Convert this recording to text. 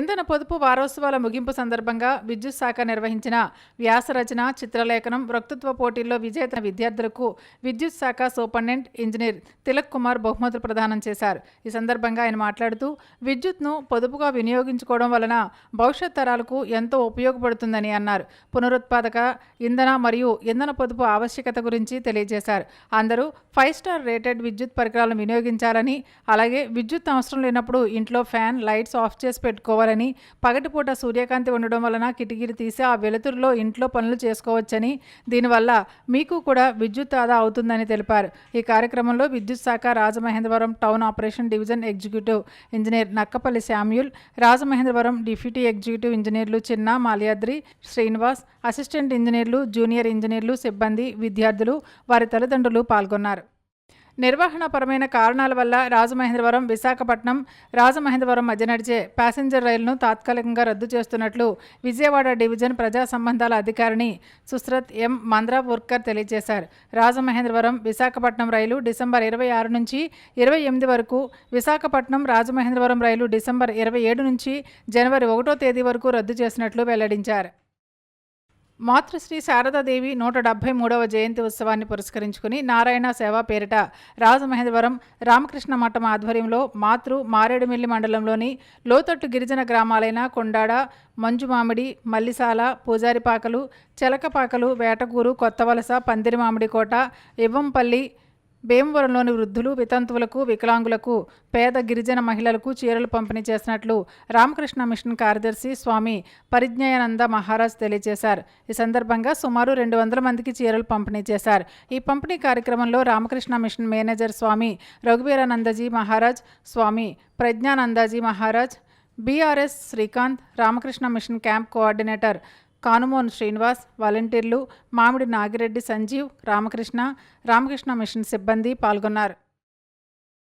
ఇంధన పొదుపు వారోత్సవాల ముగింపు సందర్భంగా విద్యుత్ శాఖ నిర్వహించిన వ్యాసరచన, చిత్రలేఖనం, వక్తృత్వ పోటీల్లో విజేత విద్యార్థులకు విద్యుత్ శాఖ సూపరింటెండెంట్ ఇంజనీర్ తిలక్ కుమార్ బహుమతులు ప్రదానం చేశారు. ఈ సందర్భంగా ఆయన మాట్లాడుతూ విద్యుత్ను పొదుపుగా వినియోగించుకోవడం వలన భవిష్యత్ తరాలకు ఎంతో ఉపయోగపడుతుందని అన్నారు. పునరుత్పాదక ఇంధన మరియు ఇంధన పొదుపు ఆవశ్యకత గురించి తెలియజేశారు. అందరూ 5 స్టార్ రేటెడ్ విద్యుత్ పరికరాలను వినియోగించాలని, అలాగే విద్యుత్ అవసరం లేనప్పుడు ఇంట్లో ఫ్యాన్, లైట్స్ ఆఫ్ చేసి పెట్టుకోవాలని, పగటిపూట సూర్యకాంతి ఉండడం వలన కిటికీలు తీసి ఆ వెలుతురులో ఇంట్లో పనులు చేసుకోవచ్చని, దీనివల్ల మీకు కూడా విద్యుత్ ఆదా అవుతుందని తెలిపారు. ఈ కార్యక్రమంలో విద్యుత్ శాఖ Rajamahendravaram town operation division executive engineer Nakkapalli Samuel, Rajamahendravaram deputy executive ఇంజనీర్లు చిన్న, మాల్యాద్రి, శ్రీనివాస్, అసిస్టెంట్ ఇంజనీర్లు, జూనియర్ ఇంజనీర్లు, సిబ్బంది, విద్యార్థులు, వారి తల్లిదండ్రులు పాల్గొన్నారు. నిర్వహణపరమైన కారణాల వల్ల రాజమహేంద్రవరం, విశాఖపట్నం, రాజమహేంద్రవరం మధ్య నడిచే ప్యాసింజర్ రైలును తాత్కాలికంగా రద్దు చేస్తున్నట్లు విజయవాడ డివిజన్ ప్రజా సంబంధాల అధికారిని సుశ్రత్ ఎం మంద్రాపూర్కర్ తెలియజేశారు. రాజమహేంద్రవరం, విశాఖపట్నం రైలు డిసెంబర్ 26 నుంచి 28 వరకు, విశాఖపట్నం, రాజమహేంద్రవరం రైలు డిసెంబర్ 27 నుంచి జనవరి 1వ తేదీ వరకు రద్దు చేసినట్లు వెల్లడించారు. మాతృశ్రీ శారదాదేవి 173వ జయంతి ఉత్సవాన్ని పురస్కరించుకుని నారాయణ సేవా పేరిట రాజమహేంద్రవరం రామకృష్ణ మఠం ఆధ్వర్యంలో మారేడుమిల్లి మండలంలోని లోతట్టు గిరిజన గ్రామాలైన కొండాడ, మంజుమామిడి, మల్లిసాల, పూజారిపాకలు, చెలకపాకలు, వేటకూరు, కొత్తవలస, పందిరిమామిడికోట, ఇవ్వంపల్లి, భీమవరంలోని వృద్ధులు, వితంతువులకు, వికలాంగులకు, పేద గిరిజన మహిళలకు చీరలు పంపిణీ చేసినట్లు రామకృష్ణ మిషన్ కార్యదర్శి స్వామి పరిజ్ఞానంద మహారాజ్ తెలియజేశారు. ఈ సందర్భంగా సుమారు 200 మందికి చీరలు పంపిణీ చేశారు. ఈ పంపిణీ కార్యక్రమంలో Ramakrishna mission manager Swami Raghuveeranandaji Maharaj, Swami Pragnanandaji Maharaj, BRS Srikanth, Ramakrishna mission camp coordinator Kanumon Srinivas, వాలంటీర్లు మామిడి నాగిరెడ్డి సంజీవ్, రామకృష్ణ మిషన్ సిబ్బంది పాల్గొన్నారు.